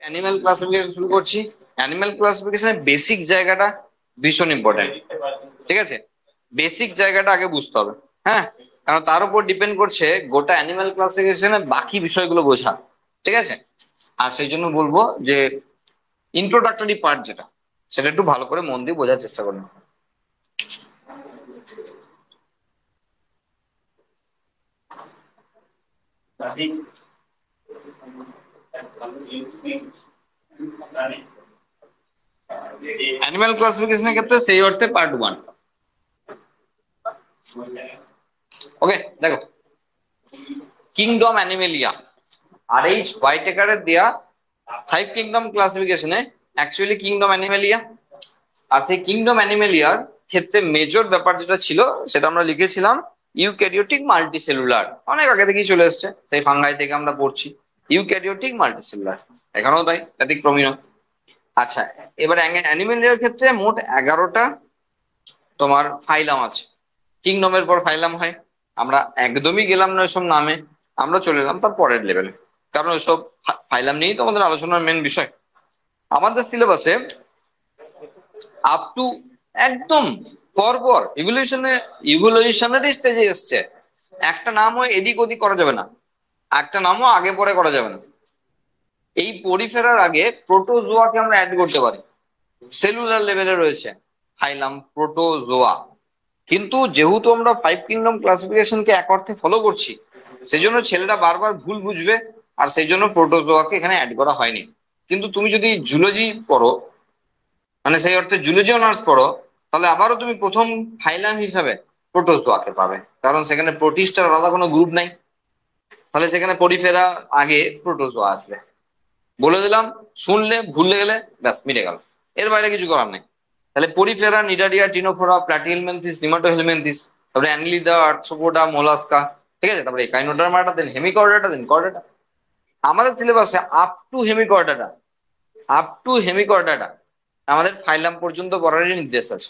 Animal classification শুরু করছি। Animal ক্লাসিফিকেশনের basic জায়গাটা ভীষণ ইম্পর্টেন্ট, ঠিক আছে? বেসিক জায়গাটা আগে বুঝতে হবে, হ্যাঁ, কারণ তার উপর ডিপেন্ড করছে গোটা অ্যানিমাল ক্লাসিফিকেশনের বাকি বিষয়গুলো বোঝা, ঠিক আছে? আর সেই জন্য বলবো যে ইন্ট্রোডাক্টরি পার্ট যেটা, সেটা একটু ভালো করে মন দিয়ে বোঝার চেষ্টা করুন। অ্যানিমাল ক্লাসিফিকেশনের ক্ষেত্রে সেই অর্থে পার্ট 1। ওকে, দেখো, কিংডম অ্যানিমেলিয়া আর এইচ হোয়াইটেকারের দেয়া 5 কিংডম ক্লাসিফিকেশনে অ্যাকচুয়ালি কিংডম অ্যানিমেলিয়া। আর সেই কিংডম অ্যানিমেলিয়ার ক্ষেত্রে মেজর ব্যাপার যেটা ছিল সেটা আমরা লিখেছিলাম ইউক্যারিওটিক মাল্টিসেলুলার। অনেক আগে থেকেই চলে এসছে, সেই ফাঙ্গাই থেকে আমরা পড়ছি ইউক্যারিওটিক মাল্টিসেলুলার, এখানেও তাই, ব্যতিক্রমী নয়। আচ্ছা, এবার অ্যানিমেলিয়ার ক্ষেত্রে মোট 11টা তোমার ফাইলাম আছে। কিংডমের পর ফাইলাম হয়, আমরা একদমই গেলাম না ওইসব নামে, আমরা চলে এলাম তার পরের লেভেলে, কারণ ওইসব ফাইলাম নিয়েই তো আমাদের আলোচনার মেন বিষয়। আমাদের সিলেবাসে আপ টু একদম পরপর ইভলিউশনারি স্টেজে এসছে, একটা নামও এদিক ওদিক করা যাবে না, একটা নামও আগে পরে করা যাবে না। এই পরিফেরার আগে প্রোটোজোয়াকে আমরা অ্যাড করতে পারি, সেলুলার লেভেলে রয়েছে ফাইলাম প্রোটোজোয়া। কিন্তু যেহেতু আমরা 5 কিংডম ক্লাসিফিকেশনকে এক অর্থে ফলো করছি, সেই জন্য ছেলেরা বারবার ভুল বুঝবে, আর সেই জন্য প্রোটোজোয়াকে এখানে অ্যাড করা হয়নি। কিন্তু তুমি যদি জুলজি পড়ো, মানে সেই অর্থে জুলজি অনার্স পড়ো, তাহলে আবারও তুমি প্রথম ফাইলাম হিসাবে প্রোটোজোয়াকে পাবে, কারণ সেখানে প্রোটিস্টার আলাদা কোনো গ্রুপ নাই। তাহলে সেখানে পরিফেরা আগে প্রোটোজোয়া আসবে। বলে দিলাম, শুনলে ভুলে গেলে ব্যাস মিটে গেল, এর বাইরে কিছু করার নেই। তাহলে পরিফেরা, নিডারিয়া, টিনোফোরা, প্ল্যাটিহেলমিনথিস, নিমাটোহেলমিনথিস, তারপরে অ্যানিলিডা, আর্থ্রোপোডা, মোলাস্কা, ঠিক আছে? তারপরে একাইনোডার্মাটা, দেন হেমিকর্ডাটা, দেন কর্ডাটা। আমাদের সিলেবাসে আপ টু হেমিকর্ডাটা আমাদের ফাইলাম পর্যন্ত পড়ারই নির্দেশ আছে।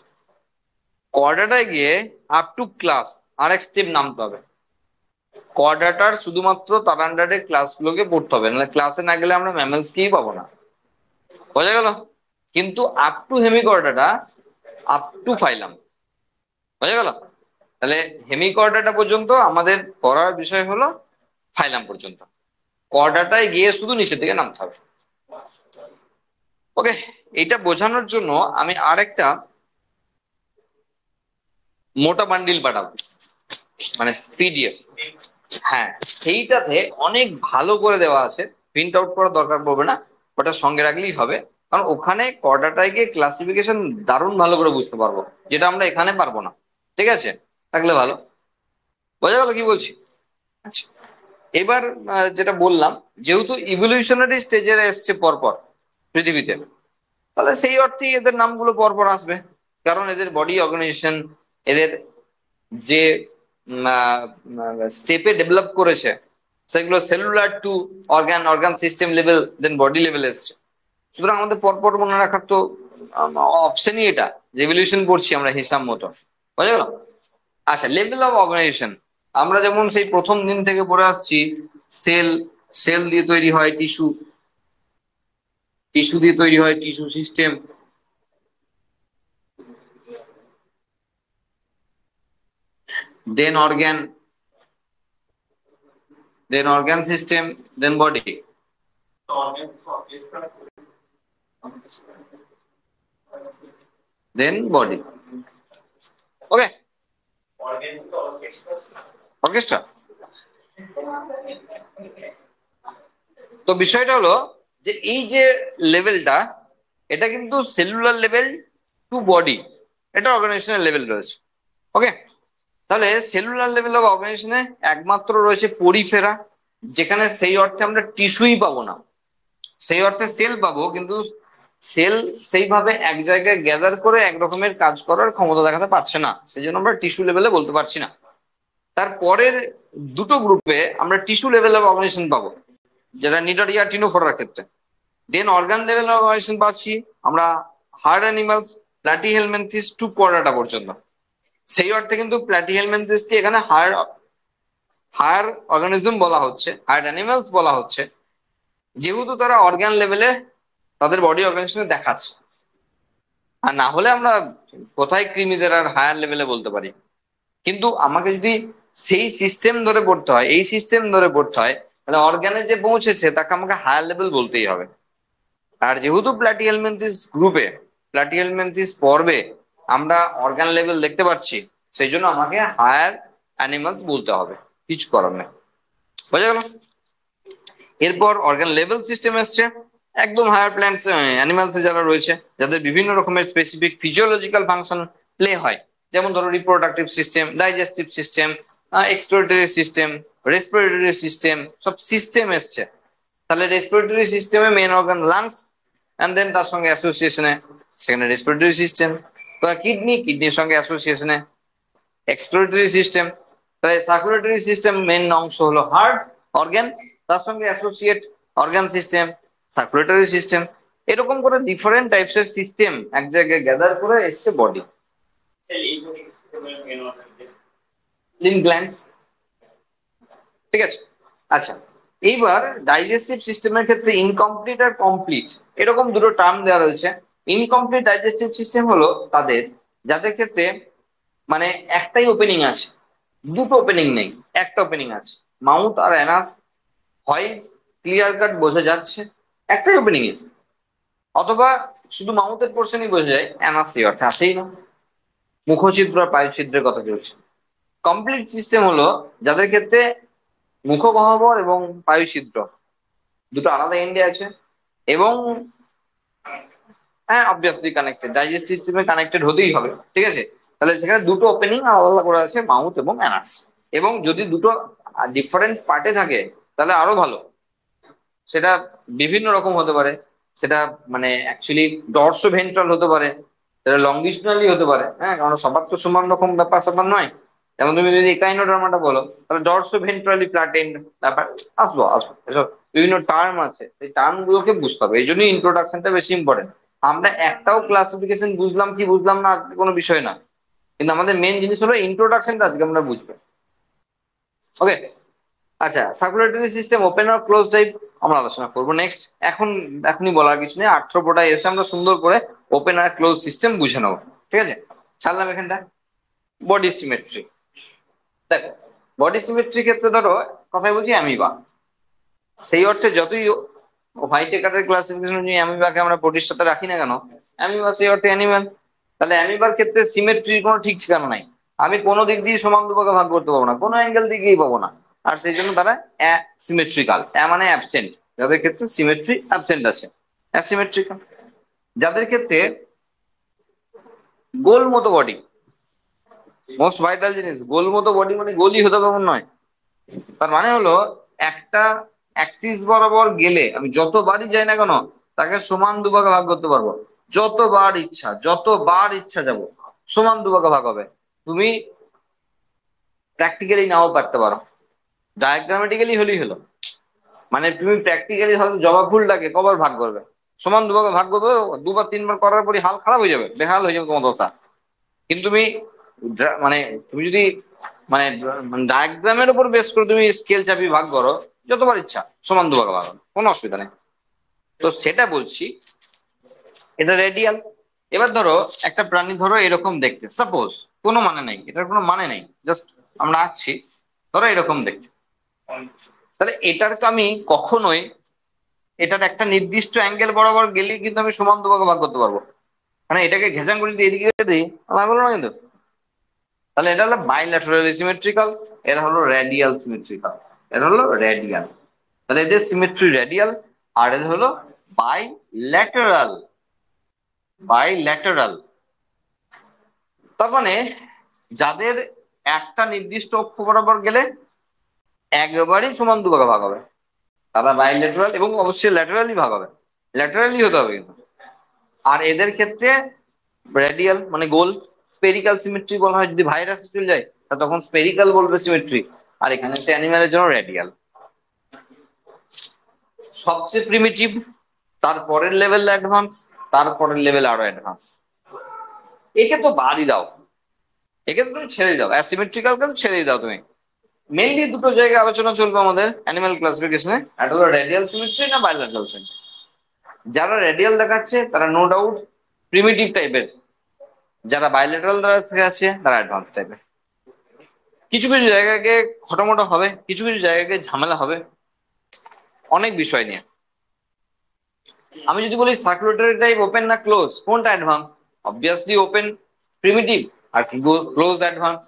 কর্ডাটায় গিয়ে আপ টু ক্লাস আর এক স্টেপ নামতে হবে। কর্ডাটার শুধুমাত্র তার আন্ডারে ক্লাসগুলোকে পড়তে হবে, নাহলে ক্লাসে না গেলে আমরা ম্যামেলসকেই পাবো না, বোঝা গেল? কিন্তু up to hemichordata up to phylum, বোঝা গেল? তাহলে হেমিকর্ডাটা পর্যন্ত আমাদের পড়ার বিষয় হলো ফাইলাম পর্যন্ত, কর্ডাটায় গিয়ে শুধু নিচের দিকে নামতে হবে। ওকে, এটা বোঝানোর জন্য আমি আরেকটা মোটা বান্ডিল পাঠাবো, মানে পিডিএফ। হ্যাঁ, সেইটাতে অনেক ভালো করে দেওয়া আছে, প্রিন্ট আউট করার দরকার পড়বে না, ওটা সঙ্গে রাখলেই হবে। কারণ ওখানে কর্ডাটাইকে ক্লাসিফিকেশন দারুণ ভালো করে বুঝতে পারবো, যেটা আমরা এখানে পারবো না, ঠিক আছে? থাকলে ভালো, বোঝা গেল কি বলছি? আচ্ছা, এবার যেটা বললাম, যেহেতু ইভলিউশনারি স্টেজে এসছে পরপর পৃথিবীতে, তাহলে সেই অর্থেই এদের নামগুলো পরপর আসবে, কারণ এদের বডি অর্গানাইজেশন, এদের যে স্টেপে ডেভেলপ করেছে, সেগুলো cellular to organ, organ system level, then body level এসছে। সুতরাং আমাদের পরপর মনে রাখার তো অপশনই এটা, যে এভলিউশন পড়ছি আমরা হিসাব মতো, বুঝা গেল? আচ্ছা, লেভেল অফ অর্গানাইজেশন আমরা যেমন সেই প্রথম দিন থেকে পড়ে আসছি, সেল, সেল দিয়ে তৈরি হয় টিস্যু, টিস্যু দিয়ে তৈরি হয় টিস্যু সিস্টেম, দেন অর্গান, দেন অর্গান সিস্টেম, দেন বডি, দেন বডি। ওকে, অর্কেস্ট্রা। তো বিষয়টা হলো যে এই যে লেভেলটা, এটা কিন্তু সেলুলার লেভেল টু বডি, এটা অর্গানাইজেশনের লেভেল রয়েছে। ওকে, তাহলে সেলুলার লেভেল অফ অর্গানাইজেশনে একমাত্র রয়েছে পরিফেরা, যেখানে সেই অর্থে আমরা টিস্যুই পাবো না, সেই অর্থে সেল পাবো, কিন্তু সেল সেইভাবে এক জায়গায় গ্যাদার করে এক রকমের কাজ করার ক্ষমতা দেখাতে পারছে না, সেই জন্য আমরা টিস্যু লেভেলে বলতে পারছি না। তারপরের দুটো গ্রুপে আমরা টিস্যু লেভেল অফ অর্গানাইজেশন পাবো, যেটা নিডারিয়া, টিনোফোরার ক্ষেত্রে। দেন অর্গান লেভেল অফ অর্গানাইজেশন পাচ্ছি আমরা হার্ড অ্যানিমালস, প্ল্যাটিহেলমিনথিস টু কর্ডাটা পর্যন্ত। সেই অর্থে কিন্তু প্ল্যাটিহেলমিনথিসকে এখানে হায়ার হায়ার অর্গানিজম বলা হচ্ছে, হায়ার অ্যানিমালস বলা হচ্ছে, যেহেতু তারা অর্গান লেভেলে তাদের বডি অর্গানাইজেশনে দেখাচ্ছে। আর না হলে আমরা কোথায় কৃমিদের আর হায়ার লেভেলে বলতে পারি। কিন্তু আমাকে যদি সেই সিস্টেম ধরে পড়তে হয়, এই সিস্টেম ধরে পড়তে হয়, তাহলে অর্গানে যে পৌঁছেছে তাকে আমাকে হায়ার লেভেল বলতেই হবে। আর যেহেতু প্ল্যাটিহেলমিনথেস গ্রুপে, প্ল্যাটিহেলমিনথেস পর্বে আমরা অর্গান লেভেল দেখতে পাচ্ছি, সেই জন্য আমাকে হায়ার অ্যানিমালস বলতে হবে, কিছু করার নেই। বোঝা গেল? এরপর অর্গান লেভেল সিস্টেম এসছে, একদম হায়ার প্ল্যান্টস অ্যানিমালস যারা রয়েছে, যাদের বিভিন্ন রকমের স্পেসিফিক ফিজিওলজিক্যাল ফাংশন প্লে হয়। যেমন ধরো reproductive system, digestive system, excretory system, respiratory system, সব সিস্টেম এসছে। তাহলে রেসপিরেটরি সিস্টেমে main organ lungs, and then তার সঙ্গে অ্যাসোসিয়েশনে সেখানে রেসপিরেটরি সিস্টেম। কিডনি, কিডনির সঙ্গে অ্যাসোসিয়েশনে এক্সক্রিটরি সিস্টেম। তাহলে সার্কুলেটরি সিস্টেম মেন অংশ হলো হার্ট অর্গান, তার সঙ্গে associate organ system, circulatory system. এরকম করে ডিফারেন্ট টাইপস এর সিস্টেম এক জায়গায় গ্যাদার করে এসছে বডি। লিম্ফ গ্ল্যান্ডস, ঠিক আছে। আচ্ছা, এইবার ডাইজেস্টিভ সিস্টেমের ক্ষেত্রে ইনকমপ্লিট আর কমপ্লিট এরকম দুটো টার্ম দেওয়া রয়েছে। ইনকমপ্লিট ডাইজেস্টিভ সিস্টেম হলো তাদের যাদের ক্ষেত্রে মানে একটাই ওপেনিং আছে, দুটো ওপেনিং নেই, একটা ওপেনিং আছে। মাউথ আর অ্যানাস হয় ক্লিয়ার কাট বোঝা যাচ্ছে একটাই ওপেনিং এ, অথবা শুধু মাউথের পোর্শনই বোঝা যায়, অ্যানাস এই অর্থে আছেই না। মুখছিদ্র আর পায়ুছিদ্রের কথা চলছে। কমপ্লিট সিস্টেম হলো যাদের ক্ষেত্রে মুখগহ্বর এবং পায়ুছিদ্র দুটো আলাদা এন্ডে আছে, এবং হ্যাঁ অবভিয়াসলি কানেক্টেড, ডাইজেস্টিভ সিস্টেমে কানেক্টেড হতেই হবে, ঠিক আছে। তাহলে সেখানে দুটো ওপেনিং আলাদা আলাদা করে আছে, মাউথ এবং অ্যানাস। এবং যদি দুটো ডিফারেন্ট পার্টে থাকে তাহলে আরো ভালো। সেটা বিভিন্ন রকম হতে পারে, সেটা মানে অ্যাকচুয়ালি ডর্সো ভেন্ট্রাল হতে পারে, সেটা লঙ্গিশনালি হতে পারে, হ্যাঁ, কারণ সবার তো সমান রকম ব্যাপার স্যাপার নয়। যেমন তুমি যদি একাইনোডার্মাটা বলো, তাহলে ডর্সো ভেন্ট্রালি প্ল্যাটেন ব্যাপার আসবো আসবো, এসব বিভিন্ন টার্ম আছে, এই টার্ম গুলোকে বুঝতে হবে। এই জন্যই ইন্ট্রোডাকশনটা বেশি ইম্পর্টেন্ট। আমরা একটাও ক্লাসিফিকেশন বুঝলাম কি বুঝলাম না আজকে কোনো বিষয় না, কিন্তু আমাদের মেন জিনিস হলো ইন্ট্রোডাকশনটা আজকে আমরা বুঝবো। ওকে, আচ্ছা, সার্কুলেটরি সিস্টেম ওপেন আর ক্লোজ টাইপ আমরা আলোচনা করবো নেক্সট। এখনই বলার কিছু নেই, আর্থ্রোপোডায় এসে আমরা সুন্দর করে ওপেন আর ক্লোজ সিস্টেম বুঝে নেবো, ঠিক আছে। ছাড়লাম এখানটা। বডি সিমেট্রি, দেখো বডি সিমেট্রির ক্ষেত্রে ধরো কথাই বলছি অ্যামিবা, সেই অর্থে যতই হোয়াইট একারের ক্লাসিফিকেশন অনুযায়ী অ্যামিবাকে আমরা বডির সাথে রাখি না কেন, অ্যামিবা সেই অর্থে অ্যানিমাল। তাহলে অ্যামিবার ক্ষেত্রে সিমেট্রির কোনো ঠিক ঠিকানা নাই। আমি কোনো দিক দিয়ে সমান দুভাগে ভাগ করতে পারবো না, কোনো অ্যাঙ্গেল দিকেই পাবো না। আর সেই জন্য তারা অ্যাসিমেট্রিক্যাল, মানে অ্যাবসেন্ট, যাদের ক্ষেত্রে সিমেট্রি অ্যাবসেন্ট আছে অ্যাসিমেট্রিক্যাল। যাদের ক্ষেত্রে গোল মতো বডি, মোস্ট ভাইটাল জিনিস, গোল মতো বডি মানে গোলই হতে পারবো নয়। তার মানে হলো একটা অ্যাক্সিস বরাবর গেলে আমি যতবারই যাই না কেন তাকে সমান দুভাগে ভাগ করতে পারবো। যতবার ইচ্ছা যাব, সমান দুভাগে ভাগ হবে। তুমি প্র্যাকটিক্যালি নাও পারতে পারো, ডায়াগ্রামেটিক্যালি হলেই হলো। মানে তুমি প্র্যাকটিক্যালি হয়তো জবা ফুলটাকে কবার ভাগ করবে, সমান দুভাগে ভাগ করবে, দুবার তিনবার করার পরই হাল খারাপ হয়ে যাবে, বেহাল হয়ে যাবে তোমার দশা। কিন্তু তুমি মানে তুমি যদি মানে ডায়াগ্রামের উপর বেস করে তুমি স্কেল চাপিয়ে ভাগ করো, যতবার ইচ্ছা সমান দুভাগে ভাগ হবে, কোনো অসুবিধা নেই। তো সেটা বলছি, এটা রেডিয়াল। এবার ধরো একটা প্রাণী ধরো এরকম দেখতে, সাপোজ, কোনো মানে নেই, এটার কোনো মানে নেই, জাস্ট আমরা আঁকছি, ধরো এরকম দেখতে। তাহলে এটার তো আমি কখনোই এটার একটা নির্দিষ্ট অ্যাঙ্গেল বরাবর গেলেই কিন্তু আমি সমান দুভাগে ভাগ করতে পারবো। মানে এটাকে ঘেঁচাং করে যদি এদিকে দিই ভাগ হলো না কিন্তু। তাহলে এটা হলো বাইল্যাটারালি সিমেট্রিক্যাল, এটা হলো রেডিয়াল সিমেট্রিক্যাল, এটা হলো রেডিয়াল। তাহলে এদের সিমেট্রি রেডিয়াল, আর এদের হলো বাইল্যাটারাল। বাইল্যাটারাল তার মানে যাদের একটা নির্দিষ্ট অক্ষ বরাবর গেলে একবারই সমান দুভাগে ভাগ হবে, তারা বাইল্যাটারাল, এবং অবশ্যই ল্যাটারালি ভাগ হবে, ল্যাটারালি হতে হবে কিন্তু। আর এদের ক্ষেত্রে রেডিয়াল মানে গোল, স্পেরিক্যাল সিমেট্রি বলা হয়। যদি ভাইরাস চলে যায় তা তখন স্পেরিক্যাল বলবে সিমেট্রি, আর এখানে সে অ্যানিমালের জন্য রেডিয়াল। সবচেয়ে প্রিমিটিভ, তারপরের লেভেল অ্যাডভান্স, তারপরের লেভেল আরো অ্যাডভান্স। একে তো বাদই দাও, একে তো তুমি ছেড়ে দাও, অ্যাসিমেট্রিক্যাল কে ছেড়ে দাও তুমি। মেইনলি দুটো জায়গায় আলোচনা চলবে আমাদের অ্যানিমাল ক্লাসিফিকেশনে, একটা হলো রেডিয়াল সিমেট্রি না বাইল্যাটারাল সিমেট্রি। যারা রেডিয়াল দেখাচ্ছে তারা নো ডাউট প্রিমিটিভ টাইপের, যারা বাইলেটারাল দেখাচ্ছে তারা অ্যাডভান্স টাইপের। কিছু কিছু জায়গাকে খটোমটো হবে, কিছু কিছু জায়গাকে ঝামেলা হবে অনেক বিষয় নিয়ে। আমি যদি বলি সার্কুলেটরি টাইপ ওপেন না ক্লোজ, কোনটা অ্যাডভান্স? অবভিয়াসলি ওপেন প্রিমিটিভ, আর ক্লোজ অ্যাডভান্স।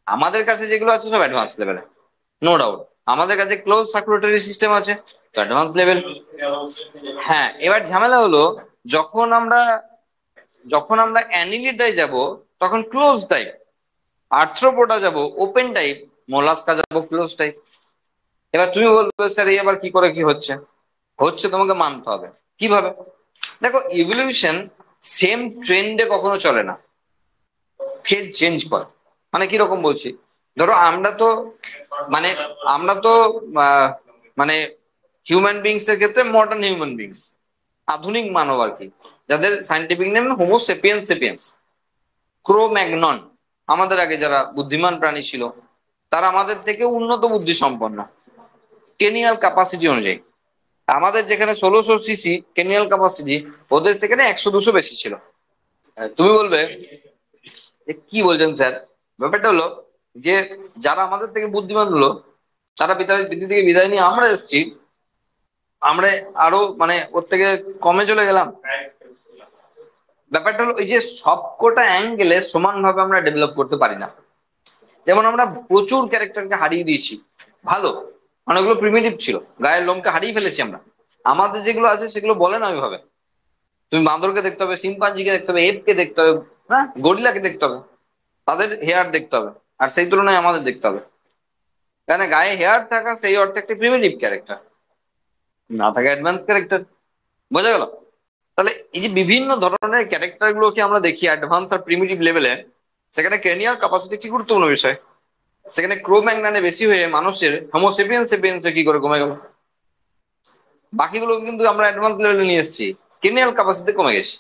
আমাদের কাছে যেগুলো আছে সব অ্যাডভান্স লেভেলে, নো ডাউট। আমাদের কাছে ক্লোজ সার্কুলেটরি সিস্টেম আছে, তো অ্যাডভান্স লেভেল। হ্যাঁ, এবার ঝামেলা হলো যখন আমরা অ্যানিলিডায় যাব তখন ক্লোজ টাইপ, আর্থ্রোপোডা যাব ওপেন টাইপ, মোলাস্কা যাব ক্লোজ টাইপ। এবার তুমি বলবে স্যার এই আবার কি করে কি হচ্ছে? হচ্ছে তোমাকে মানতে হবে। কিভাবে? দেখো, ইভলিউশন সেম ট্রেন্ডে কখনো চলে না, ফেজ চেঞ্জ করে। মানে কিরকম বলছি, ধরো মানে আমরা তো আহ, মানে হিউম্যান বিংস এর ক্ষেত্রে মডার্ন হিউম্যান বিংস, আধুনিক মানব আর কি, যাদের scientific name homo sapiens sapiens. Cro-Magnon, আমাদের আগে যারা বুদ্ধিমান প্রাণী ছিল তারা আমাদের থেকে উন্নত বুদ্ধি সম্পন্ন কেনিয়াল ক্যাপাসিটি অনুযায়ী। আমাদের যেখানে 1600 সিসি কেনিয়াল ক্যাপাসিটি, ওদের সেখানে 100-200 বেশি ছিল। তুমি বলবে যে কি বলছেন স্যার? ব্যাপারটা হলো যে যারা আমাদের থেকে বুদ্ধিমান হলো তারা পৃথিবী থেকে বিদায় নিয়ে আমরা এসেছি, আমরা আরো মানে ওর থেকে কমে চলে গেলাম। ব্যাপারটা হলো ওই যে সবকটা অ্যাঙ্গেলে সমানভাবে আমরা ডেভেলপ করতে পারি না। যেমন আমরা প্রচুর ক্যারেক্টারকে হারিয়ে দিয়েছি, ভালো অনেকগুলো প্রিমিটিভ ছিল, গায়ের লোমকে হারিয়ে ফেলেছি আমরা। আমাদের যেগুলো আছে সেগুলো বলে না ওইভাবে। তুমি বাঁদরকে দেখতে হবে, শিম্পাঞ্জিকে দেখতে হবে, এপকে দেখতে হবে, হ্যাঁ গরিলাকে দেখতে হবে, তাদের হেয়ার দেখতে হবে, আর সেই তুলনায় আমাদের দেখতে হবে। কারণ গায়ে হেয়ার থাকা সেই অর্থে একটা প্রিমিটিভ ক্যারেক্টার, না থাকা অ্যাডভান্স ক্যারেক্টার। বোঝা গেল? তাহলে এই যে বিভিন্ন ধরনের ক্যারেক্টার গুলোকে আমরা দেখি অ্যাডভান্স আর প্রিমিটিভ লেভেলে, সেখানে ক্রেনিয়াল ক্যাপাসিটি একটি গুরুত্বপূর্ণ বিষয়। সেখানে ক্রোম্যাগনানে বেশি হয়ে মানুষের হোমোসেপিয়েন্স সেপিয়েন্স কি করে কমে গেল? বাকিগুলো কিন্তু আমরা অ্যাডভান্স লেভেলে নিয়ে এসেছি, ক্রেনিয়াল ক্যাপাসিটি কমে গেছে।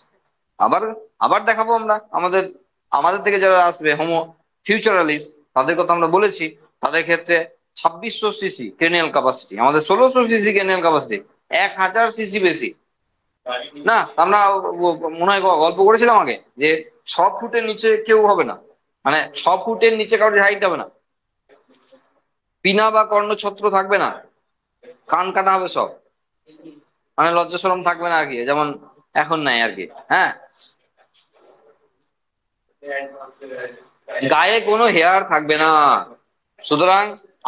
আবার আবার দেখাবো আমরা আমাদের আমাদের থেকে যারা আসবে হোমো ফিউচারালিস্ট, তাদের কথা আমরা বলেছি। তাদের ক্ষেত্রে 2600 সিসি ক্রেনিয়াল ক্যাপাসিটি, আমাদের 1600 সিসি ক্রেনিয়াল ক্যাপাসিটি, 1000 সিসি বেশি। না আমরা মনে হয় গল্প করেছিলাম আগে যে 6 ফুটের নিচে কেউ হবে না, মানে 6 ফুটের নিচে কারোর হাইট হবে না, পিনা বা কর্ণছত্র থাকবে না, কান কাটা হবে সব, মানে লজ্জা শরম থাকবে না আর কি, যেমন এখন নাই আর কি। হ্যাঁ, গায়ে কোনো হেয়ার থাকবে না। সুতরাং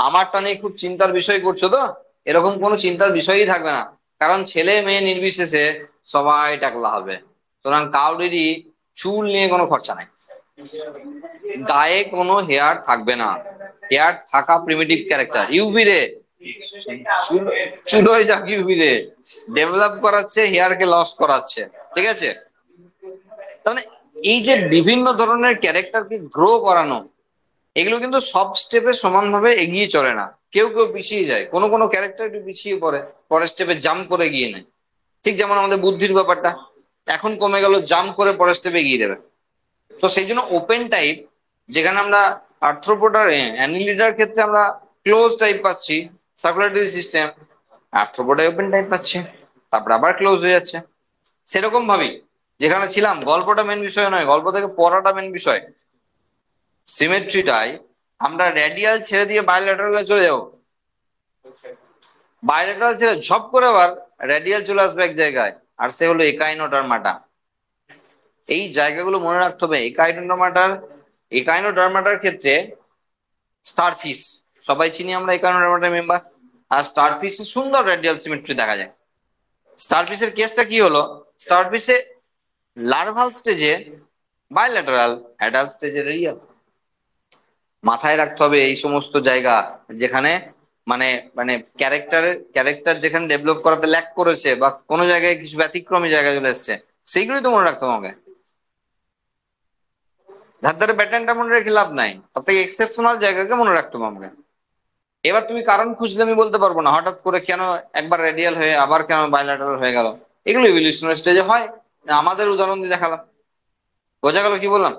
আমারটা নিয়ে খুব চিন্তার বিষয় করছো তো? এরকম কোনো চিন্তার বিষয়ই থাকবে না, কারণ ছেলে মেয়ে নির্বিশেষে সবাই টাকলা হবে। সুতরাং কাউরেরই চুল নিয়ে কোনো খরচা নাই, গায়ে কোনো হেয়ার থাকবে না। হেয়ার থাকা প্রিমিটিভ ক্যারেক্টার। ইউভি রে, চুল চুলোয় যাক ইউভি রে, ডেভেলপ করাচ্ছে, হেয়ারকে লস করাচ্ছে। ঠিক আছে? তাহলে এই যে বিভিন্ন ধরনের ক্যারেক্টারকে গ্রো করানো, এগুলো কিন্তু সব স্টেপে সমানভাবে এগিয়ে চলে না, কেউ কেউ পিছিয়ে যায়, কোনো কোনো ক্যারেক্টার একটু পিছিয়ে পড়ে, পরের স্টেপে জাম্প করে এগিয়ে নেয়। ঠিক যেমন আমাদের বুদ্ধির ব্যাপারটা এখন কমে গেল, জাম্প করে পরের স্টেপে এগিয়ে দেবে। তো সেই জন্য ওপেন টাইপ, যেখানে আমরা আর্থ্রোপোডার অ্যানিলিডার ক্ষেত্রে আমরা ক্লোজ টাইপ পাচ্ছি সার্কুলেটরি সিস্টেম, আর্থ্রোপোডায় ওপেন টাইপ পাচ্ছি, তারপর আবার ক্লোজ হয়ে যাচ্ছে। সেরকম ভাবেই যেখানে ছিলাম, গল্পটা মেন বিষয় নয়, গল্প থেকে পড়াটা মেন বিষয়। সিমেট্রিটাই আমরা রেডিয়াল ছেড়ে দিয়ে বাইলেটারালে চলে যাবো, বাইলেটারাল ছেড়ে ঝপ করে আবার রেডিয়াল চলে আসবে এক জায়গায়, আর সে হলো একাইনোডার্মাটা। এই জায়গাগুলো মনে রাখতে হবে। একাইনোডার্মাটার ক্ষেত্রে স্টারফিশ, সবাই চিনি আমরা একাইনোডার্মাটার মেম্বার, আর স্টারফিশে সুন্দর রেডিয়াল সিমেট্রি দেখা যায়। স্টারফিশের কেসটা কি হলো, স্টারফিশে লার্ভাল স্টেজে বাইলেটারাল, অ্যাডাল্ট স্টেজে রেডিয়াল। মাথায় রাখতে হবে এই সমস্ত জায়গা যেখানে মানে মানে ক্যারেক্টার যেখানে ডেভেলপ করাতে ল্যাক করেছে, বা কোনো জায়গায় কিছু ব্যতিক্রমী জায়গায় চলে এসছে, সেইগুলোই তো মনে রাখতে হবে আমাকে। ধার ধারে প্যাটার্নটা মনে রেখে লাভ নাই, তার থেকে এক্সেপশনাল জায়গাকে মনে রাখতে হবে আমাকে। এবার তুমি কারণ খুঁজলে আমি বলতে পারবো না হঠাৎ করে কেন একবার রেডিয়াল হয়ে আবার কেন বাইল্যাটারাল হয়ে গেল। এগুলো ইভলিউশনারি স্টেজে হয়, আমাদের উদাহরণ দিয়ে দেখালাম। বোঝা গেল কি বললাম?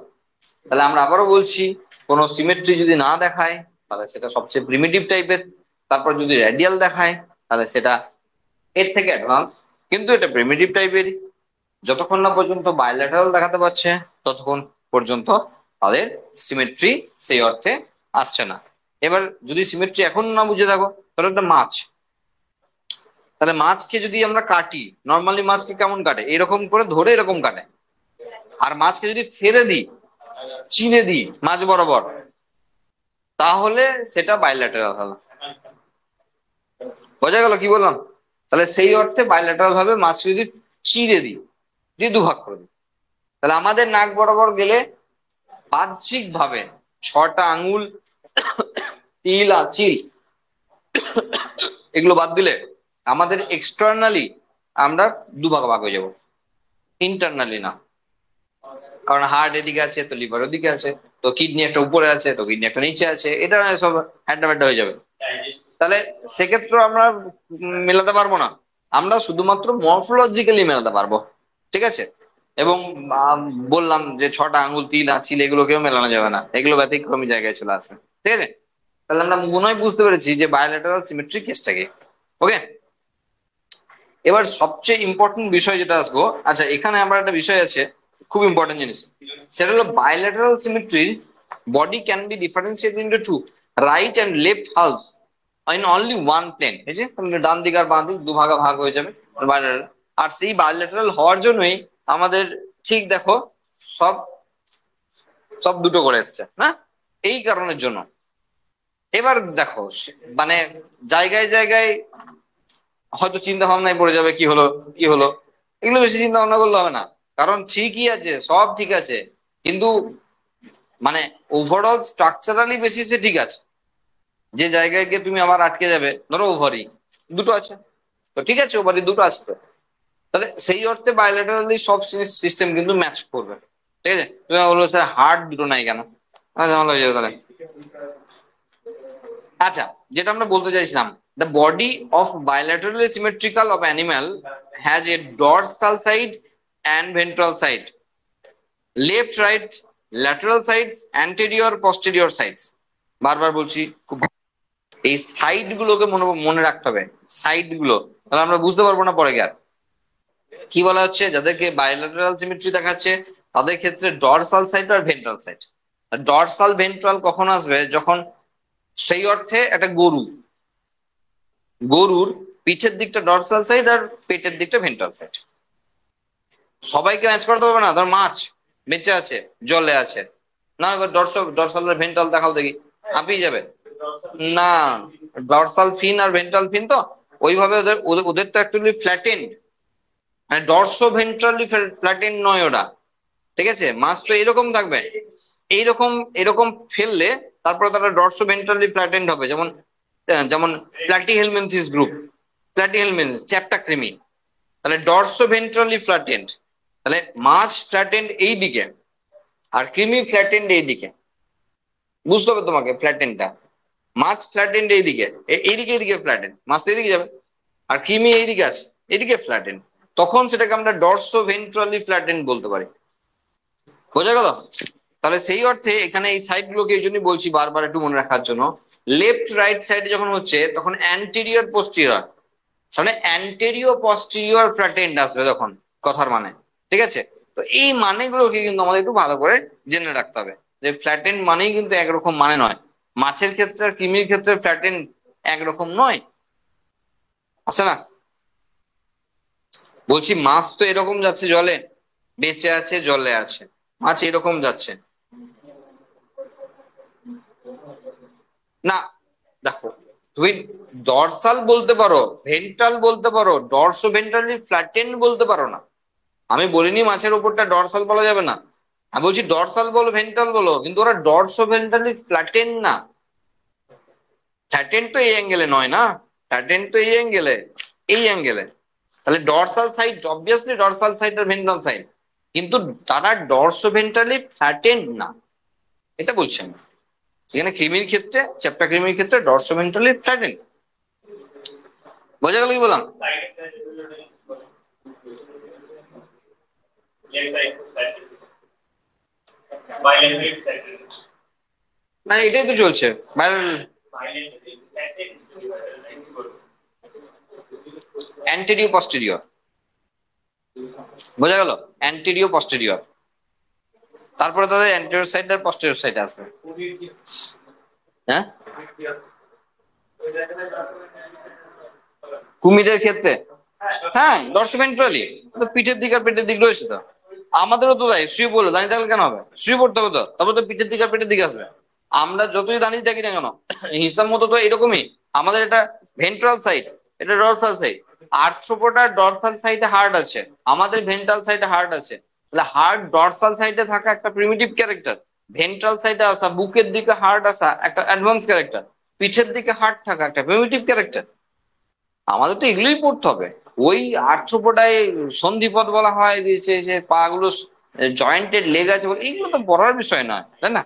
তাহলে আমরা আবারও বলছি, কোনো সিমেট্রি যদি না দেখায় তাহলে সেটা সবচেয়ে প্রিমিটিভ টাইপের, তারপর যদি রেডিয়াল দেখায় তাহলে সেটা এর থেকে অ্যাডভান্স, কিন্তু এটা প্রিমিটিভ টাইপেরই। যতক্ষণ না পর্যন্ত বাইল্যাটারাল দেখাতে পারছে ততক্ষণ পর্যন্ত তাদের সিমেট্রি সেই অর্থে আসছে না। এবার যদি সিমেট্রি এখন না বুঝে থাকো, তাহলে একটা মাছ, তাহলে মাছকে যদি আমরা কাটি, নর্মালি মাছকে কেমন কাটে, এরকম করে ধরে এরকম কাটে। আর মাছকে যদি ফেলে দিই, চিনে দিই মাছ বরাবর, তাহলে সেটা বাইল্যাটারাল হবে। বোঝা গেল কি বললাম? তাহলে সেই অর্থে বাইল্যাটারাল ভাবে মাছ যদি চিড়ে দিই, দিয়ে দুভাগ করে দিই, তাহলে আমাদের নাক বরাবর গেলে বাহ্যিক ভাবে 6টা আঙ্গুল, তিল আর চিল, এগুলো বাদ দিলে আমাদের এক্সটার্নালি আমরা দুভাগ ভাগ হয়ে যাব, ইন্টারনালি না। কারণ হার্ট এদিকে আছে তো লিভার ওদিকে আছে, তো কিডনি একটা উপরে আছে তো কিডনি একটা নিচে আছে, এটা সব হ্যাড্ডা ব্যাড্ডা হয়ে যাবে। তাহলে সেক্ষেত্রে আমরা মেলাতে পারবো না, আমরা শুধুমাত্র মরফোলজিক্যালি মেলাতে পারবো। ঠিক আছে? এবং বললাম যে 6টা আঙ্গুল, তিল আর চিল এগুলোকেও মেলানো যাবে না, এগুলো ব্যতিক্রমী জায়গায় চলে আসবে। ঠিক আছে? তাহলে আমরা মনে হয় বুঝতে পেরেছি যে বায়োল্যাটারাল সিমেট্রি কেসটাকে। ওকে, এবার সবচেয়ে ইম্পর্টেন্ট বিষয় যেটা আসবো, আচ্ছা এখানে আমার একটা বিষয় আছে খুব ইম্পর্টেন্ট জিনিস, সেটা হলো bilateral symmetry body can be differentiated into two right and left halves in only one plane. এই যে ডান দিক আর বাঁ দিক দুভাগে ভাগ হয়ে যাবে bilateral। আর সেই বায়োল্যাটারাল হওয়ার জন্যই আমাদের ঠিক দেখো সব সব দুটো করে এসছে না, এই কারণের জন্য। এবার দেখো মানে জায়গায় জায়গায় হয়তো চিন্তা ভাবনায় পড়ে যাবে, কি হলো কি হলো, এগুলো বেশি চিন্তা ভাবনা করলে হবে না, কারণ ঠিকই আছে, সব ঠিক আছে, কিন্তু মানে ওভারঅল স্ট্রাকচারালি বেসিসে ঠিক আছে। যে জায়গায় গিয়ে তুমি আবার আটকে যাবে, ধরো ওভারি দুটো আছে, তো ঠিক আছে ওভারি দুটো আছে তো, তাহলে সেই অর্থে বায়োল্যাটারালি সব সিস্টেম কিন্তু ম্যাচ করবে। ঠিক আছে? তুমি বলবো স্যার হার্ট দুটো নাই কেন, ঝামেলা হয়ে যাবে তাহলে। আচ্ছা, যেটা আমরা বলতে চাইছিলাম, the body of bilaterally symmetrical of animal has a dorsal side and ventral side, left right lateral sides, anterior posterior sides। বারবার বলছি, খুব এই সাইড গুলোকে মনে মনে রাখতে হবে, সাইড গুলো, তাহলে আমরা বুঝতে পারবো না পরে গিয়ে। কি বলা হচ্ছে, যাদেরকে বায়োল্যাটারাল সিমেট্রি দেখাচ্ছে তাদের ক্ষেত্রে ডরসাল সাইড আর ভেন্ট্রাল সাইড। ডরসাল ভেন্ট্রাল কখন আসবে, যখন সেই অর্থে একটা গরুর পিঠের দিকটা ডরসাল সাইড আর পেটের দিকটা ভেন্ট্রাল সাইড। সবাইকে ম্যাচ করতে পারবে না, ধর মাছ বেঁচে আছে জলে আছে, না এবার ডরসাল আর ভেন্ট্রাল দেখাও দেখি, হাঁপিয়ে যাবে না। ডরসাল ফিন আর ভেন্ট্রাল ফিন তো ওইভাবে ওদের ওদের তো অ্যাকচুয়ালি ফ্ল্যাটেন্ড, মানে ডরসো ভেন্ট্রালি ফ্ল্যাটেন্ড নয় ওরা। ঠিক আছে? মাছ তো এরকম থাকবে, এইরকম এরকম ফেললে তারপরে তারা ডরসো ভেন্ট্রালি ফ্ল্যাটেন্ড হবে, যেমন যেমন প্ল্যাটিহেলমিনথিস গ্রুপ, প্ল্যাটিহেলমিনথিস চ্যাপ্টা কৃমি, তাহলে ডরসো ভেন্ট্রালি ফ্ল্যাটেন্ড, তাহলে মাছ ফ্ল্যাটেন্ড এই দিকে আর কৃমি ফ্ল্যাটেন্ড এই দিকে। বুঝতে হবে তোমাকে ফ্ল্যাটেন্ডটা, মাছ ফ্ল্যাটেন্ড এইদিকে, এইদিকে এইদিকে ফ্ল্যাটেন্ড, মাছ তো এইদিকে যাবে, আর কৃমি এইদিকে আছে এইদিকে ফ্ল্যাটেন্ড, তখন সেটাকে আমরা ডরসো ভেন্ট্রালি ফ্ল্যাটেন্ড বলতে পারি। বোঝা গেল? তাহলে সেই অর্থে এখানে এই সাইড গুলোকে এই জন্যই বলছি বারবার একটু মনে রাখার জন্য, লেফট রাইট সাইডে যখন হচ্ছে তখন অ্যান্টেরিয়র পোস্টেরিয়র, তাহলে অ্যান্টেরিয়র পস্টেরিয়র ফ্ল্যাটেন্ড আসবে তখন, কথার মানে। ঠিক আছে? তো এই মানেগুলোকে কিন্তু আমাদের একটু ভালো করে জেনে রাখতে হবে, যে ফ্ল্যাটেন্ড মানেই কিন্তু একরকম মানে নয়, মাছের ক্ষেত্রে আর কৃমির ক্ষেত্রে ফ্ল্যাটেন্ড একরকম নয়, আছে না? বলছি মাছ তো এরকম যাচ্ছে জলে, বেঁচে আছে জলে আছে, মাছ এরকম যাচ্ছে না। দেখো তুমি ডরসাল বলতে পারো, ভেন্ট্রাল বলতে পারো, ডরসো ভেন্ট্রালি ফ্ল্যাটেন্ড বলতে পারো না। আমি বলিনি মাছের উপরটা ডরসাল বলা যাবে না, আমি বলছি ডরসাল বলো ভেন্ট্রাল বলো, কিন্তু ওরা ডরসো ভেন্ট্রালি ফ্ল্যাটেন্ড না। ফ্ল্যাটেন্ড তো এই অ্যাঙ্গেলে নয় না, ফ্ল্যাটেন্ড তো এই অ্যাঙ্গেলে, এই অ্যাঙ্গেলে, তাহলে dorsal side obviously dorsal side আর ভেন্ট্রাল সাইড, কিন্তু তারা ডরসো ভেন্ট্রালি ফ্ল্যাটেন্ড না, এটা বলছি আমি। এখানে কৃমির ক্ষেত্রে, চ্যাপ্টা কৃমির ক্ষেত্রে ডরসো ভেন্ট্রালি ফ্ল্যাটেন্ড। বোঝা গেল কি বললাম? না এটাই তো চলছে অ্যান্টেরিয়র পস্টেরিয়র, বোঝা গেল? অ্যান্টেরিয়র পস্টেরিয়র, তারপরে তাদের অ্যান্টেরিয়র সাইড আর পস্টেরিয়র সাইড আসবে। হ্যাঁ, কুমিরের ক্ষেত্রে হ্যাঁ ডরসোভেন্ট্রালি, তো পিঠের দিক আর পেটের দিক রয়েছে তো। আমাদেরও তো তাই, শুয়ে পড়লো দাঁড়িয়ে থাকলে কেন হবে? শুয়ে পড়তে হবে তো, তারপর তো পিঠের দিক আর পেটের দিকে আসবে। আমরা যতই দাঁড়িয়ে থাকি না কেন, হিসাব মতো তো এরকমই। আমাদের এটা ভেন্ট্রাল সাইড, এটা ডরসাল সাইড। আর্থ্রোপোডার ডরসাল সাইডে হার্ট আছে, আমাদের ভেন্ট্রাল সাইডে হার্ট আছে। তাহলে হার্ট ডরসাল সাইডে থাকা একটা প্রিমিটিভ ক্যারেক্টার, ভেন্ট্রাল সাইডে আসা বুকের দিকে হার্ট আসা একটা অ্যাডভান্স ক্যারেক্টার, পিঠের দিকে হার্ট থাকা একটা প্রিমিটিভ ক্যারেক্টার। আমাদের তো এগুলোই পড়তে হবে। ওই আর্থ্রোপোডায় সন্ধিপথ বলা হয় দিয়েছে, যে পা গুলো জয়েন্টেড লেগ আছে বলে, এগুলো তো পড়ার বিষয় নয়, তাই না?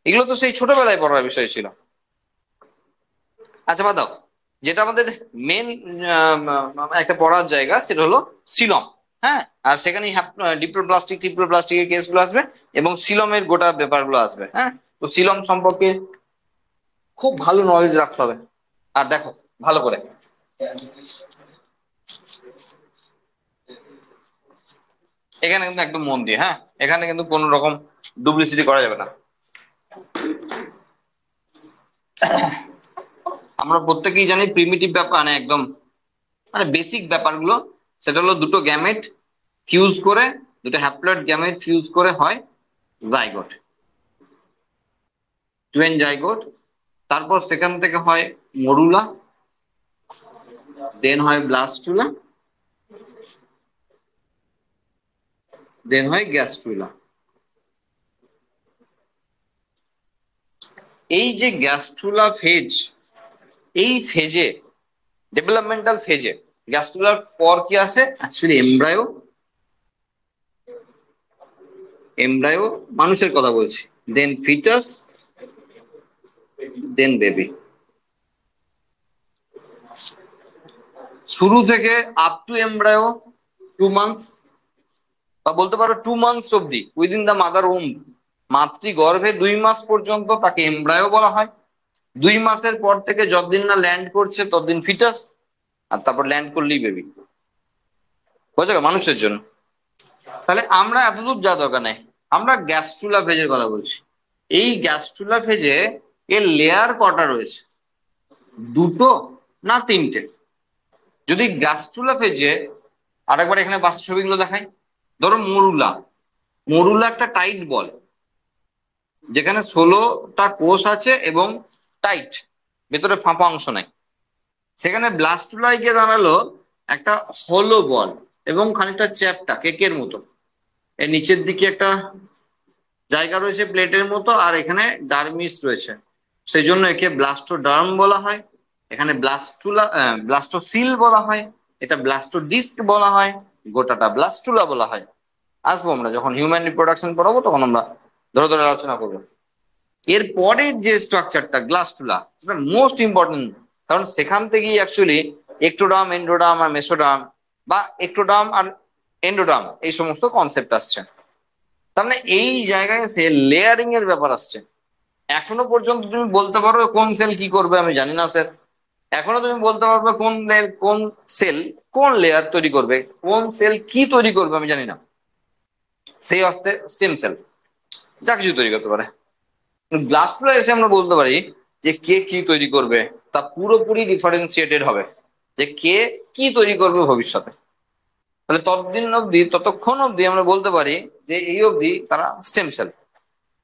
এগুলো তো সেই ছোটবেলায় পড়ার বিষয় ছিল। আচ্ছা বাদ দাও, যেটা আমাদের মেন একটা পড়ার জায়গা সেটা হলো সিলম। হ্যাঁ, আর সেখানে ডিপ্লোপ্লাস্টিক টিপ্লোপ্লাস্টিকের কেসগুলো আসবে এবং সিলমের গোটা ব্যাপারগুলো আসবে। হ্যাঁ, তো সিলম সম্পর্কে খুব ভালো নলেজ রাখতে হবে। আর দেখো ভালো করে, এখানে কিন্তু একদম মন দিয়ে, হ্যাঁ, এখানে কিন্তু কোনো রকম ডুপ্লিসিটি করা যাবে না। আমরা প্রত্যেকেই জানি প্রিমিটিভ ব্যাপার, মানে একদম মানে বেসিক ব্যাপারগুলো। সেটা হলো দুটো গ্যামেট ফিউজ করে, দুটো হ্যাপ্লয়েড গ্যামেট ফিউজ করে হয় জাইগোট, টুয়েন জাইগোট। তারপর সেখান থেকে হয় মরুলা, দেন হয় ব্লাস্টুলা, দেন হয় গ্যাস্ট্রুলা। এই যে গ্যাস্ট্রুলা ফেজ, এই ফেজে, ডেভেলপমেন্টাল ফেজে গ্যাস্ট্রুলার পর কি আসে? অ্যাকচুয়ালি এমব্রায়ো, এমব্রায়ো মানুষের কথা বলছি, দেন ফিটাস, দেন বেবি। শুরু থেকে আপ টু এমব্রায়ো 2 মান্থস, বা বলতে পারো 2 মান্থস অব্দি উইদিন দা মাদার হোম, মাতৃগর্ভে 2 মাস পর্যন্ত তাকে এমব্রায়ো বলা হয়। 2 মাসের পর থেকে যতদিন না ল্যান্ড করছে ততদিন ফিটাস, আর তারপর ল্যান্ড করলেই বেবি। বোঝা গেল মানুষের জন্য? তাহলে আমরা এতদূর যা দরকার নেই, আমরা গ্যাস্ট্রুলা ফেজের কথা বলছি। এই গ্যাস্ট্রুলা ফেজে এর লেয়ার কটা রয়েছে? দুটো না তিনটে? যদি গ্যাস্ট্রুলা ফেজে, আরেকবার এখানে বাস্তব ছবিগুলো দেখাই। ধরো মরুলা, মরুলা একটা টাইট বল, যেখানে 16টা কোষ আছে এবং টাইট, ভেতরে ফাঁপা অংশ নাই। সেখানে ব্লাস্টুলায় গিয়ে দাঁড়ালো একটা হলো বল এবং খানিকটা চ্যাপ্টা কেকের মতো। এর নিচের দিকে একটা জায়গা রয়েছে প্লেটের মতো, আর এখানে ডার্মিস রয়েছে, সেই জন্য একে ব্লাস্টোডার্ম বলা হয়। এখানে ব্লাস্টুলা ব্লাস্টোসিল বলা হয়, এটা ব্লাস্টোডিস্ক বলা হয়, গোটাটা ব্লাস্টুলা বলা হয়। আসবো আমরা যখন হিউম্যান রিপ্রোডাকশন পড়াবো তখন আমরা ধরে ধরে আলোচনা করবো। এর পরের যে স্ট্রাকচারটা গ্লাস্টুলা, সেটা মোস্ট ইম্পর্টেন্ট, কারণ সেখান থেকেই অ্যাকচুয়ালি একটোডার্ম, এন্ডোডার্ম আর মেসোডার্ম, বা একটোডার্ম আর এন্ডোডার্ম এই সমস্ত কনসেপ্ট আসছে। তার মানে এই জায়গায় এসে লেয়ারিং এর ব্যাপার আসছে। এখনো পর্যন্ত তুমি বলতে পারো কোন সেল কি করবে আমি জানি না স্যার। এখনো তুমি বলতে পারবে কোন সেল কোন লেয়ার তৈরি করবে, কোন সেল কি তৈরি করবে আমি জানি না। সেই অর্থে স্টেম সেল যা কিছু তৈরি করতে পারে। গ্লাসগুলো এসে আমরা বলতে পারি যে কে কি তৈরি করবে, তা পুরোপুরি ডিফারেন্সিয়েটেড হবে যে কে কি তৈরি করবে ভবিষ্যতে। তাহলে ততদিন অব্দি, ততক্ষণ অব্দি আমরা বলতে পারি যে এই অব্দি তারা স্টেম সেল,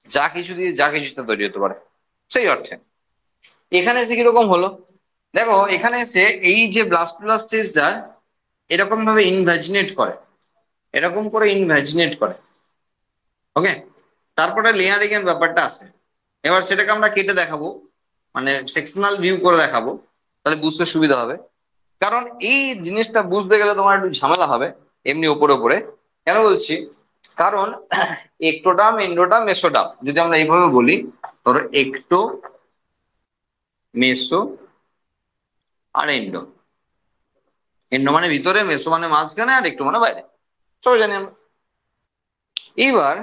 যা কিছু দিয়ে যা কিছু তৈরি হতে পারে। সেই অর্থে এখানে এসে কিরকম হলো, দেখো এখানে এসে এই যে ব্লাস্টুলা স্টেজটা এরকম ভাবে ইনভ্যাজিনেট করে, এরকম করে ইনভ্যাজিনেট করে। ওকে, তারপরে লেয়ারিং এর ব্যাপারটা আছে। এবার সেটাকে আমরা কেটে দেখাবো, মানে সেকশনাল ভিউ করে দেখাবো, তাহলে বুঝতে সুবিধা হবে। কারণ এই জিনিসটা বুঝতে গেলে তোমার একটু ঝামেলা হবে এমনি ওপরে ওপরে। কেন বলছি? কারণ একটোডাম, এন্ডোডাম, মেসোডাম যদি আমরা এইভাবে বলি, ধরো একটো, মেসো আর এন্ডো। এন্ডো মানে ভিতরে, মেসো মানে মাঝখানে, আর একটো মানে বাইরে, সবাই জানি আমরা। এইবার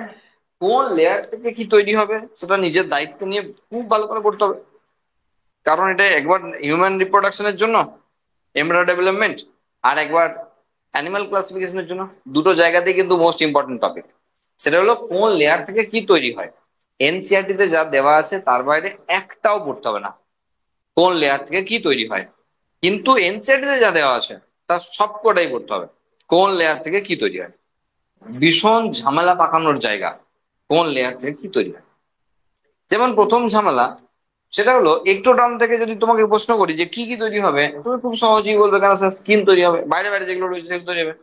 কোন লেয়ার থেকে কি তৈরি হবে সেটা নিজের দায়িত্ব নিয়ে খুব ভালো করে করতে হবে। কারণ এটা একবার হিউম্যান রিপ্রোডাকশনের জন্য, এমব্রায়ো ডেভেলপমেন্ট, আর একবার অ্যানিমাল ক্লাসিফিকেশনের জন্য দুটো জায়গাতেই কিন্তু মোস্ট ইম্পর্টেন্ট টপিক, সেটা হলো কোন লেয়ার থেকে কি তৈরি হয়। এনসিইআরটি তে যা দেওয়া আছে তার বাইরে একটাও পড়তে হবে না কোন লেয়ার থেকে কি তৈরি হয়, কিন্তু এনসিইআরটি তে যা দেওয়া আছে তার সবকটাই পড়তে হবে কোন লেয়ার থেকে কি তৈরি হয়। ভীষণ ঝামেলা পাকানোর জায়গা কোন লেয়ার থেকে কি তৈরি হয়। যেমন প্রথম ঝামেলা সেটা হলো এক্টোডার্ম থেকে যদি তোমাকে প্রশ্ন করি যে কি কি তৈরি হবে, তুমি খুব সহজেই বলবে কেন স্যার স্কিন তৈরি হবে, বাইরে বাইরে যেগুলো রয়েছে সেগুলো তৈরি হবে।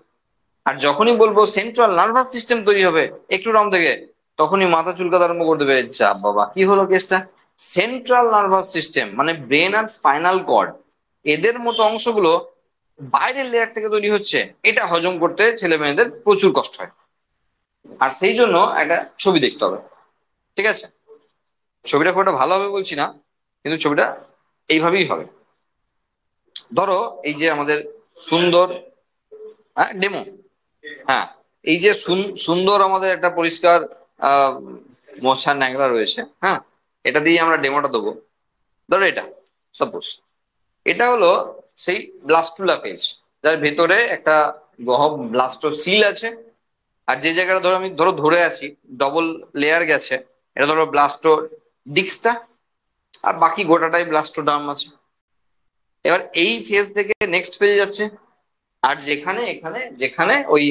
আর যখনই বলবো সেন্ট্রাল নার্ভাস সিস্টেম তৈরি হবে এক্টোডার্ম থেকে, তখনই মাথা চুলকাতে আরম্ভ করে দেবে, যা বাবা কি হলো কেসটা। সেন্ট্রাল নার্ভাস সিস্টেম মানে ব্রেন আর স্পাইনাল কর্ড, এদের মতো অংশগুলো বাইরের লেয়ার থেকে তৈরি হচ্ছে, এটা হজম করতে ছেলে মেয়েদের প্রচুর কষ্ট হয়। আর সেই জন্য একটা ছবি দেখতে হবে, ঠিক আছে। ছবিটা খুব একটা ভালো হবে বলছি না, কিন্তু ছবিটা এইভাবেই হবে। ধরো এই যে আমাদের সুন্দর, হ্যাঁ ডেমো, হ্যাঁ এই যে সুন্দর আমাদের একটা পরিষ্কার আহ মোছা ন্যাংরা রয়েছে, হ্যাঁ এটা দিয়ে আমরা ডেমোটা দেবো। ধরো এটা সাপোজ এটা হলো সেই ব্লাস্টুলা ফেজ, যার ভেতরে একটা গহ্বর ব্লাস্টোসিল আছে। আর যে জায়গাটা ধরো আমি ধরে আছি ডবল লেয়ার গেছে, এটা ধরো ব্লাস্টো ডিক্সটা, আর বাকি গোটাটাই ব্লাস্টোডার্ম আছে। এবার এই ফেজ থেকে নেক্সট ফেজে যাচ্ছে, আর যেখানে এখানে যেখানে ওই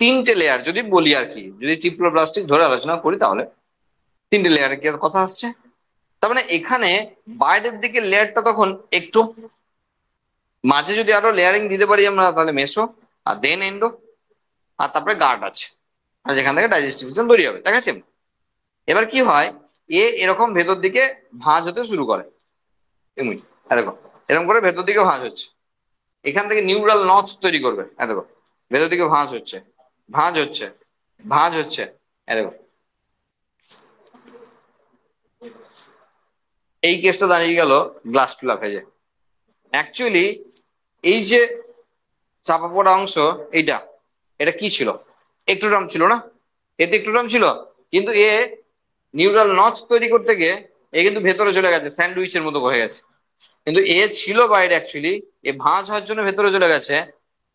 তিনটে লেয়ার যদি বলি আর কি, যদি ট্রিপ্লোপ্লাস্টিক ধরে আলোচনা করি তাহলে তিনটে লেয়ারের কি কথা আসছে। তার মানে এখানে বাইরের দিকে লেয়ারটা তখন একটু, মাঝে যদি আরো লেয়ারিং দিতে পারি আমরা তাহলে মেসো, আর দেন এন্ডো, আর তারপরে গার্ড আছে, আর যেখান থেকে ডাইজেস্টিভ সিস্টেম তৈরি হবে, ঠিক আছে। এবার কি হয়, এরকম ভেতর দিকে ভাঁজ হতে শুরু করে, এমনি এরকম এরকম করে ভেতর দিকে ভাঁজ হচ্ছে, এখান থেকে নিউরাল নচ তৈরি করবে, এরকম ভেতর দিকে ভাঁজ হচ্ছে, ভাঁজ হচ্ছে, ভাঁজ হচ্ছে, এরকম। এই কেসটা দাঁড়িয়ে গেল গ্লাস্টুলা ফেজে। অ্যাকচুয়ালি এই যে চাপা পড়া অংশ এইটা, এটা কি ছিল, একটোডার্ম ছিল না, এতে একটোডার্ম ছিল, কিন্তু নিউরাল নচ তৈরি করতে গিয়ে কিন্তু ভেতরে চলে গেছে, স্যান্ডউইচের মতো হয়ে গেছে, কিন্তু ছিল বাইরে অ্যাকচুয়ালি, ভাঁজ হওয়ার জন্য ভেতরে চলে গেছে।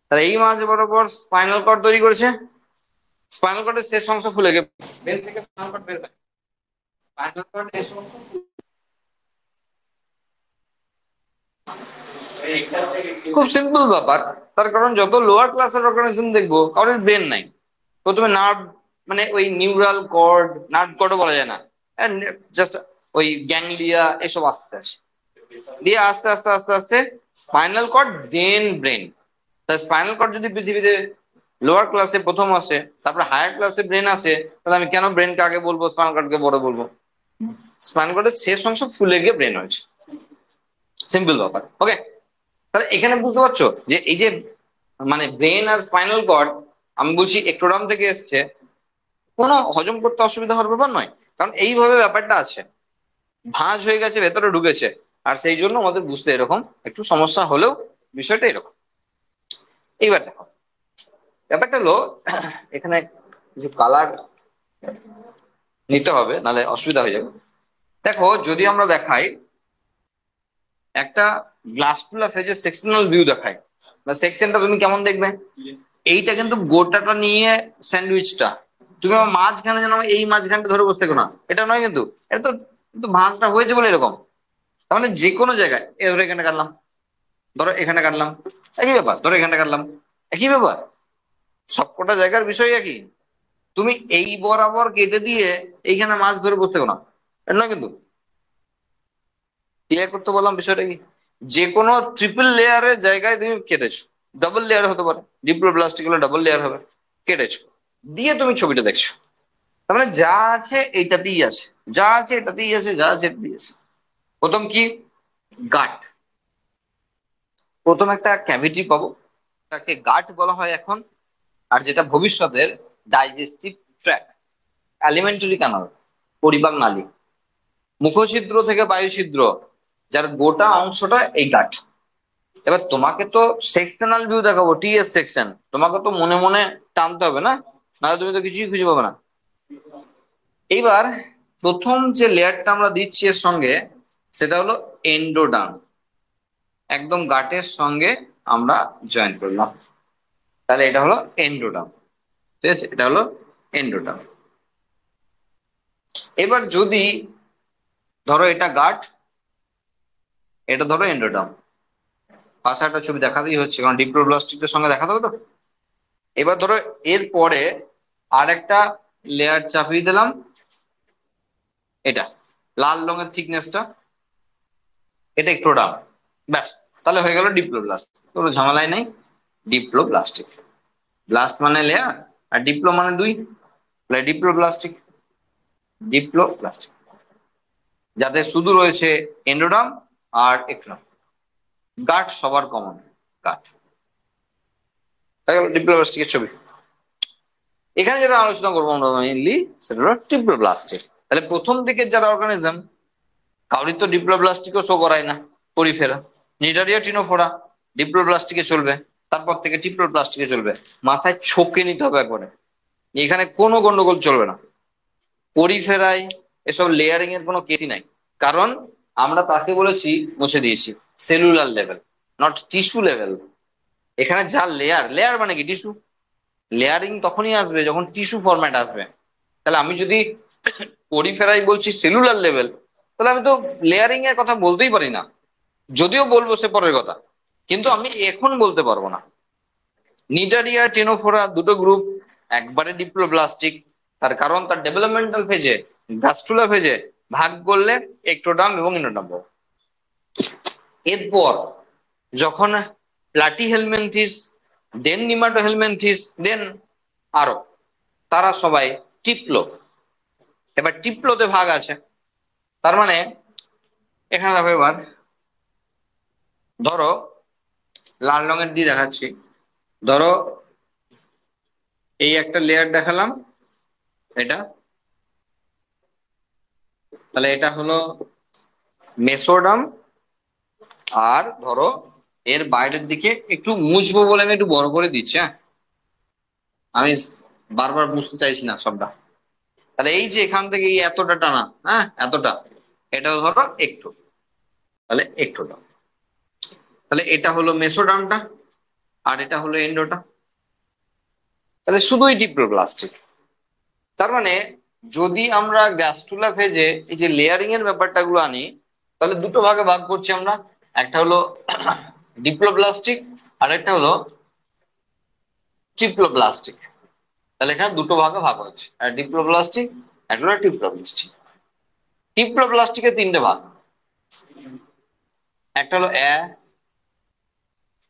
তাহলে এই মাঝে বরাবর স্পাইনাল কর্ড তৈরি করেছে, স্পাইনাল কর্ডের শেষ অংশ ফুলে গিয়ে ব্রেন থেকে স্পাইনাল কর্ড বের হয়, স্পাইনাল কর্ড শেষ অংশ খুব সিম্পল ব্যাপার। তার কারণ যত লোয়ার ক্লাসের অর্গানিজম দেখবো কারোর ব্রেন নাই, প্রথমে নার্ভ মানে ওই নিউরাল কর্ড, নার্ভ কর্ডও বলা যায় না, জাস্ট ওই গ্যাংলিয়া এসব আস্তে আছে, দিয়ে আস্তে আস্তে আস্তে আস্তে স্পাইনাল কর্ড দেন ব্রেন। তা স্পাইনাল কর্ড যদি পৃথিবীতে লোয়ার ক্লাসে প্রথম আসে, তারপরে হায়ার ক্লাসে ব্রেন আসে, তাহলে আমি কেন ব্রেনকে আগে বলবো স্পাইনাল কর্ডকে পরে বলবো। স্পাইনাল কর্ডের শেষ অংশ ফুলে গিয়ে ব্রেন হয়েছে, সিম্পল ব্যাপার। ওকে, তাহলে এখানে বুঝতে পারছো যে এই যে মানে ব্রেন আর স্পাইনাল কর্ড আমি বলছি একটোডার্ম থেকে এসছে, কোনো হজম করতে অসুবিধা হওয়ার ব্যাপার নয়, কারণ এইভাবে ব্যাপারটা আছে, ভাঁজ হয়ে গেছে ভেতরে ঢুকেছে, আর সেই জন্য আমাদের বুঝতে এরকম একটু সমস্যা হলেও বিষয়টা এরকম। এইবার দেখো ব্যাপারটা হলো এখানে কিছু কালার নিতে হবে নাহলে অসুবিধা হয়ে যাবে। দেখো যদি আমরা দেখাই একটা গ্লাসটুলা ফেজের সেকশনাল ভিউ দেখাই, বা সেকশনটা তুমি কেমন দেখবে, এইটা কিন্তু গোটাটা নিয়ে স্যান্ডউইচটা, তুমি আমার মাঝখানে যেন এই মাঝখানটা ধরে বসে থেকো না, এটা নয় কিন্তু, এটা তো কিন্তু ভাঁজটা হয়েছে বলে এরকম। তার মানে যে কোনো জায়গায় ধরো এখানে কাটলাম, ধরো এখানে কাটলাম, একই ব্যাপার, ধরো এখানে কাটলাম, একই ব্যাপার, সবকটা জায়গার বিষয় একই। তুমি এই বরাবর কেটে দিয়ে এইখানে মাছ ধরে বসতে না, এটা নয় কিন্তু। ক্লিয়ার করতে বললাম বিষয়টা কি, যে কোনো ট্রিপল লেয়ারের জায়গায় তুমি কেটেছো, ডাবল লেয়ার হতে পারে, ডিপ্লোপ্লাস্টিক হলে ডাবল লেয়ার হবে, কেটেছো দিয়ে তুমি ছবিটা দেখছো, তার মানে যা আছে এইটাতেই আছে, যা আছে এটাতেই আছে, যা আছে এটাতেই আছে। প্রথম কি, গাট, প্রথম একটা ক্যাভিটি পাবো, তাকে গাট বলা হয় এখন। আর যেটা ভবিষ্যতের ডাইজেস্টিভ ট্র্যাক, অ্যালিমেন্টারি ক্যানাল, পরিপাক নালী, মুখছিদ্র থেকে বায়ু ছিদ্র, যার গোটা অংশটা এই গাট। এবার তোমাকে তো সেকশনাল ভিউ দেখাবো, টিএস সেকশন, তোমাকে তো মনে মনে টানতে হবে না, নাহলে তুমি তো কিছুই খুঁজে পাবে না। এইবার প্রথম যে লেয়ারটা আমরা দিচ্ছি এর সঙ্গে সেটা হলো এন্ডোডার্ম, একদম গাটের সঙ্গে আমরা জয়েন করলাম। তাহলে এটা হলো এন্ডোডার্ম। ঠিক আছে, এটা হলো এন্ডোডার্ম। এবার যদি ধরো এটা গাট, এটা ধরো এন্ডোডার্ম, পাশে একটা ছবি দেখাতেই হচ্ছে কারণ ডিপ্লোব্লাস্টিকের সঙ্গে দেখাতে হবে তো। এবার ধরো এর পরে আরেকটা লেয়ার চাপিয়ে দিলাম, এটা লাল রঙের থিকনেসটা, এটা এক্টোডার্ম। ব্যাস, তাহলে হয়ে গেল ডিপ্লোব্লাস্ট। কোনো ঝামেলাই নাই। ডিপ্লোব্লাস্টিক, ব্লাস্ট মানে লেয়ার আর ডিপ্লো মানে দুই, ডিপ্লোব্লাস্টিক। ডিপ্লোব্লাস্টিক যাদের শুধু রয়েছে এন্ডোডার্ম আর এক্টোডার্ম, গাট সবার কমন, গাট। ডিপ্লোব্লাস্টিকের ছবি। এখানে যেটা আলোচনা করবো আমরা মেইনলি সেটা হলো ডিপ্লোব্লাস্টিক। তাহলে প্রথম দিকের যারা অর্গানিজম, কাউরি তো ডিপ্লোব্লাস্টিকও শো করায় না, পরিফেরা, নিডারিয়া টিনোফোরা ডিপ্লোব্লাস্টিকে চলবে, তারপর থেকে ডিপ্লোব্লাস্টিকে চলবে। মাথায় ছকে নিতে হবে একবারে, এখানে কোনো গন্ডগোল চলবে না। পরিফেরায় এসব লেয়ারিং এর কোনো কেসই নাই, কারণ আমরা তাকে বলেছি, মুছে দিয়েছি, cellular level, not tissue level. এখানে যা লেয়ার, লেয়ার মানে কি টিস্যু, লেয়ারিং তখনই আসবে যখন টিস্যু ফরম্যাট আসবে। তাহলে আমি যদি পরিফেরাই বলছি সেলুলার লেভেল, তাহলে আমি তো লেয়ারিং এর কথা বলতেই পারি না, যদিও বলবো সে পরের কথা, কিন্তু আমি এখন বলতে পারবো না। নিডারিয়া টেনোফোরা দুটো গ্রুপ একবারে ডিপ্লোব্লাস্টিক, তার কারণ তার ডেভেলপমেন্টাল ফেজে, গাস্টুলা ফেজে ভাগ করলে এক্টোডার্ম এবং ইন্ডোডার্ম। এরপর যখন প্লাটিহেলমিনথিস, দেন নিমাটোহেলমিনথিস, দেন আরো, তারা সবাই টিপ্লো। এবার টিপ্লোতে ভাগ আছে, তার মানে এখানে দেখো, এবার ধরো লাল রঙের দিয়ে দেখাচ্ছি, ধরো এই একটা লেয়ার দেখালাম, এটা, তাহলে এটা হলো মেসোডার্ম। আর ধরো এর বাইরের দিকে একটু মুছবো বলে আমি একটু বড় করে দিচ্ছি, হ্যাঁ, আমি বারবার বুঝতে চাইছি না সবটা। তাহলে এই যে এখান থেকে এই এতটা টানা, হ্যাঁ এতটা, এটা ধরো একটু, তাহলে একটুটা, তাহলে এটা হলো মেসোডার্মটা আর এটা হলো এন্ডোটা, তাহলে শুধুই ডিপ্লোব্লাস্টিক। তার মানে যদি আমরা গ্যাস্ট্রুলা ফেজে এই যে লেয়ারিং এর ব্যাপারটা গুলো আনি, তাহলে দুটো ভাগে ভাগ করছি আমরা, একটা হলো ডিপ্লোব্লাস্টিক আর একটা হলো ট্রিপ্লোব্লাস্টিক। তাহলে এখানে দুটো ভাগে ভাগ হচ্ছে, আর ডিপ্লোব্লাস্টিক একটা হলো ট্রিপ্লোব্লাস্টিক। ট্রিপ্লোব্লাস্টিকের তিনটে ভাগ, একটা হলো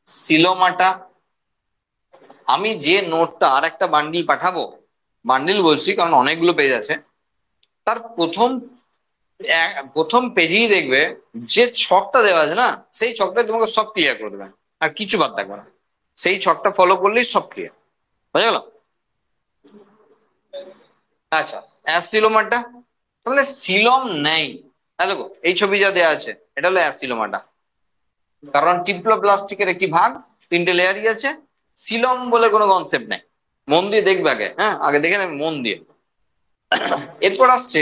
সিলোমাটা। আমি যে নোটটা আর একটা বান্ডিল পাঠাবো, বান্ডিল বলছি কারণ অনেকগুলো পেজ আছে, তার প্রথম পেজেই দেখবে যে ছকটা দেওয়া আছে না, সেই ছকটাই তোমাকে সব ক্লিয়ার করে দেবে, আর কিছু বাদ থাকবে না। সেই ছকটা ফলো করলেই সব ক্লিয়ার, বুঝা গেল? আচ্ছা, অ্যাসিলোমাটা, তাহলে সিলম নেই। দেখো এই ছবি যা দেওয়া আছে এটা হলো অ্যাসিলোমাটা, কারণ টিপ্লোপ্লাস্টিকের একটি ভাগ, তিনটে লেয়ারই আছে, সিলম বলে কোনো কনসেপ্ট নেই। মন দিয়ে দেখবে আগে, হ্যাঁ আগে দেখে নেবে মন দিয়ে। এরপর আসছে,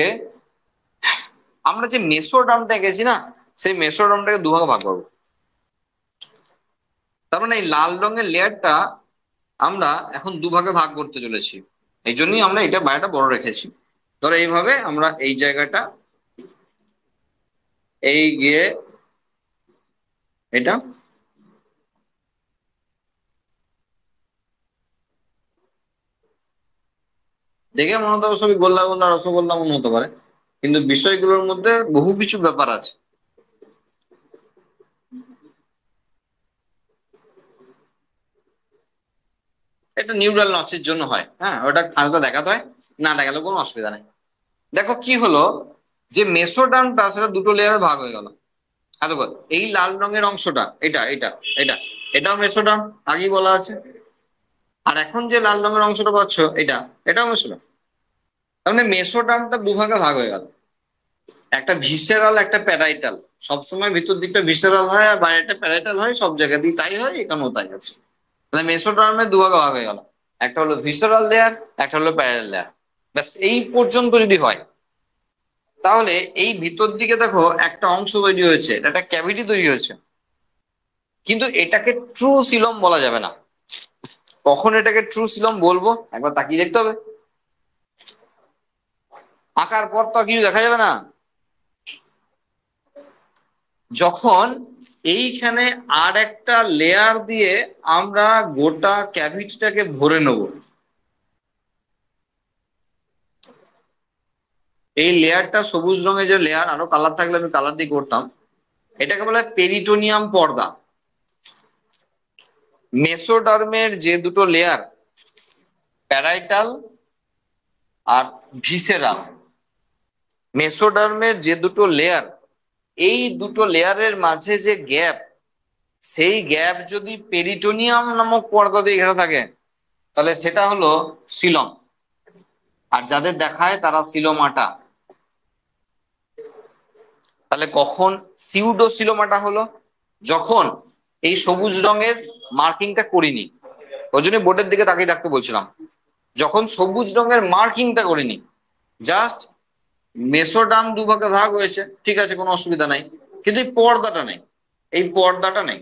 আমরা যে মেসোডার্মটা গেছি না, সেই মেসোডার্মটাকে দুভাগে ভাগ করবো। তার মানে এই লাল রঙের লেয়ারটা আমরা এখন দুভাগে ভাগ করতে চলেছি, এই জন্যই আমরা এটা বাইরেটা বড় রেখেছি। ধরো এইভাবে আমরা এই জায়গাটা, এই গিয়ে এটা, দেখে মনে হতে হবে সবই গোল্লা গোল্লা রসগোল্লা মনে হতে পারে, কিন্তু বিষয়গুলোর মধ্যে বহু কিছু ব্যাপার আছে। এটা নিউরাল নচের জন্য হয়, হ্যাঁ ওটা খাঁজটা দেখাতে হয়, না দেখালে কোনো অসুবিধা নেই। দেখো কি হলো, যে মেসোডার্মটা সেটা দুটো লেয়ারে ভাগ হয়ে গেল। দেখো এই লাল রঙের অংশটা, এটা এটা এটা, এটাও মেসোডার্ম, আগেই বলা আছে। আর এখন যে লাল রঙের অংশটা পাচ্ছ, এটা, এটাও মেসোডার্ম। তার মানে মেসোডার্মটা দুভাগে ভাগ হয়ে গেল, একটা ভিসেরাল একটা প্যারাইটাল। সবসময় ভিতর দিকটা ভিসেরাল হয় আর বাইরেটা প্যারাইটাল হয়, সব জায়গাতেই তাই হয়, এখানেও তাই আছে। তাহলে মেসোডার্মের দুভাগে ভাগ হয়ে গেল, একটা হলো ভিসেরাল লেয়ার, একটা হলো প্যারাইটাল লেয়ার। ব্যাস এই পর্যন্ত যদি হয়, তাহলে এই ভিতর দিকে দেখো একটা অংশ তৈরি হয়েছে, এটা একটা ক্যাভিটি তৈরি হয়েছে, কিন্তু এটাকে ট্রু সিলম বলা যাবে না। কখন এটাকে ট্রু সিলম বলবো একবার তাকিয়ে দেখতে হবে। আঁকার পর তো কিছু দেখা যাবে না। যখন এইখানে আর একটা লেয়ার দিয়ে আমরা গোটা ক্যাভিটিটাকে ভরে নেব, এই লেয়ারটা সবুজ রঙের যে লেয়ার, আরো কালার থাকলে আমি কালার দিয়ে করতাম, এটাকে বলা হয় পেরিটোনিয়াম পর্দা। মেসোডার্মের যে দুটো লেয়ার, প্যারাইটাল আর ভিসেরাল, মেসোডার্মের যে দুটো লেয়ার, এই দুটো লেয়ারের মাঝে যে গ্যাপ, সেই গ্যাপ যদি পেরিটোনিয়াম নামক পর্দা দিয়ে ঘেরা থাকে তাহলে সেটা হলো সিলম। আর যাদের দেখায় তারা সিলোমাটা। তাহলে কখন সিউডো সিলোমাটা হলো? যখন এই সবুজ রঙের মার্কিংটা করিনি, ওই জন্য বোর্ডের দিকে তাকিয়ে রাখতে বলছিলাম। যখন সবুজ রঙের মার্কিংটা করিনি, জাস্ট মেসোডার্ম দুভাগে ভাগ হয়েছে, ঠিক আছে, কোনো অসুবিধা নাই, কিন্তু এই পর্দাটা নেই, এই পর্দাটা নেই।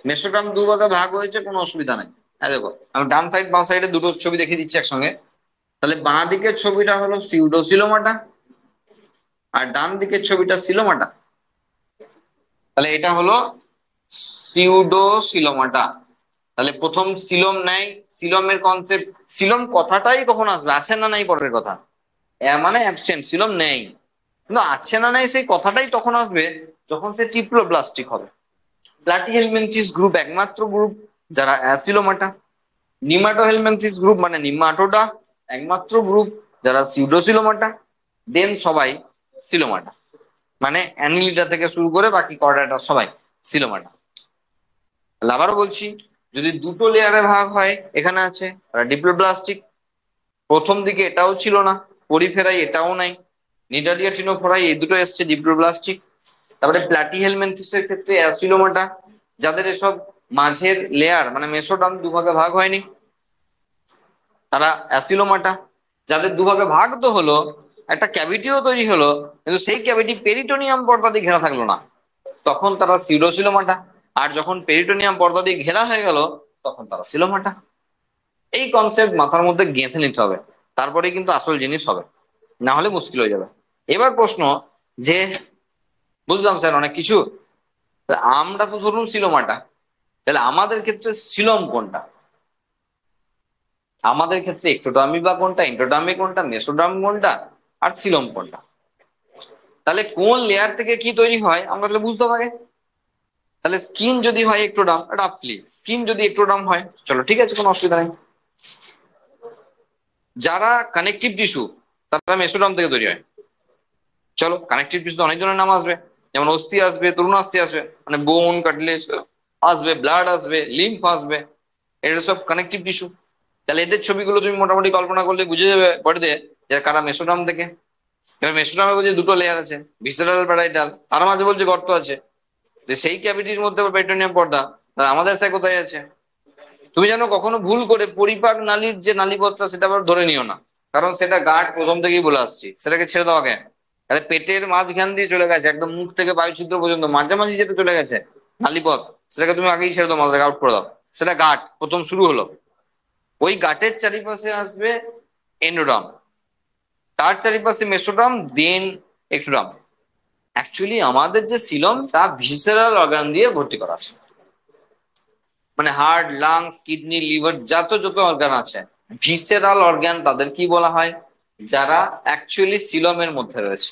মেসোডার্ম দুভাগে ভাগ হয়েছে, কোনো অসুবিধা নাই। হ্যাঁ দেখো, আমি ডান সাইড বাম সাইডে দুটো ছবি দেখিয়ে দিচ্ছি একসঙ্গে। তাহলে বাঁ দিকের ছবিটা হলো সিউডো সিলোমাটা, আর ডান দিকের ছবিটা সিলোমাটা। তাহলে এটা হলো সিউডো সিলোমাটা। তাহলে প্রথম সিলম নাই, সিলমের কনসেপ্ট, সিলম কথাটাই কখন আসবে, আছে না নাই পরের কথা, মানে অ্যাবসেন্ট, সিলম নেই। কিন্তু আছে না নাই সেই কথাটাই তখন আসবে যখন সে ট্রিপ্লোব্লাস্টিক হবে। প্লাটিহেলমিনথিস গ্রুপ একমাত্র গ্রুপ যারা অ্যাসিলোমাটা। নিমাটোহেলমিনথিস গ্রুপ মানে নিমাটোডা একমাত্র গ্রুপ যারা সিউডোসিলোমাটা। দেন সবাই সিলোমাটা, মানে অ্যানিলিডা থেকে শুরু করে বাকি কর্ডাটা সবাই সিলোমাটা। আবারও বলছি, যদি দুটো লেয়ারে ভাগ হয়, এখানে আছে ডিপ্লোব্লাস্টিক, প্রথম দিকে এটাও ছিল না, পরিফেরাই এটাও নাই, নিডালিয়া টিনোফোরাই এই দুটো এসছে ডিপ্লোব্লাস্টিক। তারপরে প্ল্যাটিহেলমিনথিসের ক্ষেত্রে অ্যাসিলোমাটা, যাদের এসব মাঝের লেয়ার মানে মেসোডার্ম দুভাগে ভাগ হয়নি, তারা অ্যাসিলোমাটা। যাদের দুভাগে ভাগ তো হলো, একটা ক্যাভিটিও তৈরি হলো, কিন্তু সেই ক্যাভিটি পেরিটোনিয়াম পর্দা দিয়ে ঘেরা থাকলো না, তখন তারা সিউডোসিলোমাটা। আর যখন পেরিটোনিয়াম পর্দা দিয়ে ঘেরা হয়ে গেল, তখন তারা সিলোমাটা। এই কনসেপ্ট মাথার মধ্যে গেঁথে নিতে হবে, তারপরে কিন্তু আসল জিনিস হবে, না হলে মুশকিল হয়ে যাবে। এবার প্রশ্ন যে, বুঝলাম স্যার অনেক কিছু, আমরা তো ধরুন সিলোমাটা, তাহলে আমাদের ক্ষেত্রে সিলম কোনটা? আমাদের ক্ষেত্রে একটোডার্মি বা কোনটা, ইন্টোডার্মি কোনটা, মেসোডার্ম কোনটা, আর সিলম কোনটা? তাহলে কোন লেয়ার থেকে কি তৈরি হয় আমরা তাহলে বুঝতে পারি। তাহলে স্কিন যদি হয় একটোডার্ম, রাফলি স্কিন যদি একটোডার্ম হয়, চলো ঠিক আছে, কোনো অসুবিধা নেই। যারা কানেকটিভ টিস্যু তারা মেসোডার্ম থেকে তৈরি হয়। চলো কানেকটিভ টিস্যু অনেক ধরনের নাম আসবে, যেমন অস্থি আসবে, তরুণাস্থি আসবে, মানে বোন কাটলেজ আসবে, ব্লাড আসবে, লিম্ফ আসবে, এটা সব কানেকটিভ টিস্যু। তাহলে এদের ছবিগুলো তুমি মোটামুটি কল্পনা করলে বুঝে যাবে বডিতে যে কারা মেসোডার্ম থেকে। এবার মেসোডার্মে বলছে দুটো লেয়ার আছে, ভিসেরাল প্যারাইটাল, তার মাঝে বলছে গর্ত আছে, যে সেই ক্যাভিটির মধ্যে পেরিটোনিয়াম পর্দা, তাহলে আমাদের সাই কোথায় আছে? তুমি জানো কখনো ভুল করে পরিপাক নালীর যে নালীপথটা সেটা আবার ধরে নিও না, কারণ সেটা গার্ড প্রথম থেকেই বলে আসছি, সেটাকে ছেড়ে দেওয়া কেন? তাহলে পেটের মাঝখান দিয়ে চলে গেছে, একদম মুখ থেকে বায়ু ছিদ্র পর্যন্ত মাঝামাঝি যেটা চলে গেছে নালীপথ, সেটাকে তুমি আগেই ছেড়ে দাও, মাথাটাকে আউট করে দাও, সেটা গার্ড প্রথম শুরু হলো। ওই গাটের চারিপাশে আসবে এন্ডোডার্ম, তার চারিপাশে মেসোডার্ম, দেন এক্টোডার্ম। অ্যাকচুয়ালি আমাদের যে সিলম তা ভিসেরাল অর্গান দিয়ে ভর্তি করা আছে, মানে হার্ট, লাংস, কিডনি, লিভার, যত যত অর্গান আছে ভিসেরাল অর্গান তাদের কি বলা হয়, যারা অ্যাকচুয়ালি সিলমের মধ্যে রয়েছে।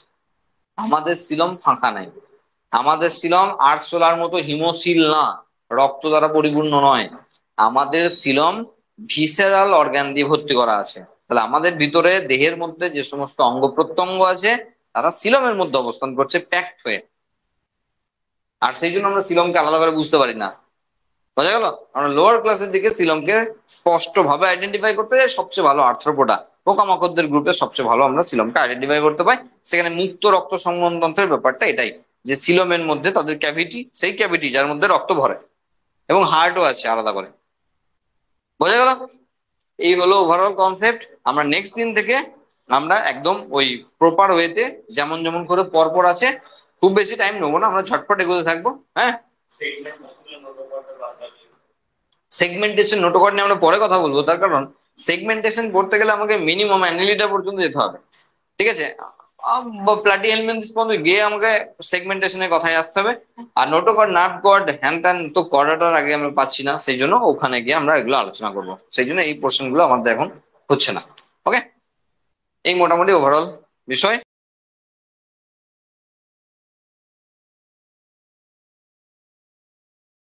আমাদের সিলম ফাঁকা নাই, আমাদের সিলম আরশোলার মতো হিমোসিল না, রক্ত দ্বারা পরিপূর্ণ নয়, আমাদের সিলম ভিসেরাল অর্গান দিয়ে ভর্তি করা আছে। তাহলে আমাদের ভিতরে দেহের মধ্যে যে সমস্ত অঙ্গ প্রত্যঙ্গ আছে তারা সিলমের মধ্যে অবস্থান করছে প্যাকড হয়ে। আর সেই জন্য আমরা সিলমকে আলাদা করে বুঝতে পারি না, বোঝা গেল? আমরা লোয়ার ক্লাসের দিকে সিলমকে স্পষ্ট ভাবে আইডেন্টিফাই করতে যাই, সবচেয়ে ভালো আর্থ্রোপোডা পোকামাকড়দের গ্রুপে সবচেয়ে ভালো আমরা সিলমকে আইডেন্টিফাই করতে পাই। সেখানে মুক্ত রক্ত সংবহনতন্ত্রের ব্যাপারটা এটাই, যে সিলমের মধ্যে তাদের ক্যাভিটি, সেই ক্যাভিটি যার মধ্যে রক্ত ভরে, এবং হার্টও আছে আলাদা করে। বোঝা গেল? এই হলো ওভারঅল কনসেপ্ট। আমরা নেক্সট দিন থেকে আমরা একদম ওই প্রপার ওয়েতে যেমন যেমন করে পরপর আছে, খুব বেশি টাইম নেবো না, আমরা ঝটপট এগোতে থাকবো। হ্যাঁ, সেগমেন্টেশন নোটোকর্ড নিয়ে আমরা পরে কথা বলবো, তার কারণ সেগমেন্টেশন পড়তে গেলে আমাকে মিনিমাম অ্যানিলিডা পর্যন্ত যেতে হবে, ঠিক আছে? প্লাটি এলিমেন্টস পর্যন্ত গিয়ে আমাকে সেগমেন্টেশনের কথায় আসতে হবে। আর নোটোকর্ড নাট কর্ড হ্যান ত্যান তো করাটার আগে আমরা পাচ্ছি না, সেই জন্য ওখানে গিয়ে আমরা এগুলো আলোচনা করবো, সেই জন্য এই পোর্শন গুলো আমাদের এখন হচ্ছে না। ওকে, এই মোটামুটি ওভারঅল বিষয়।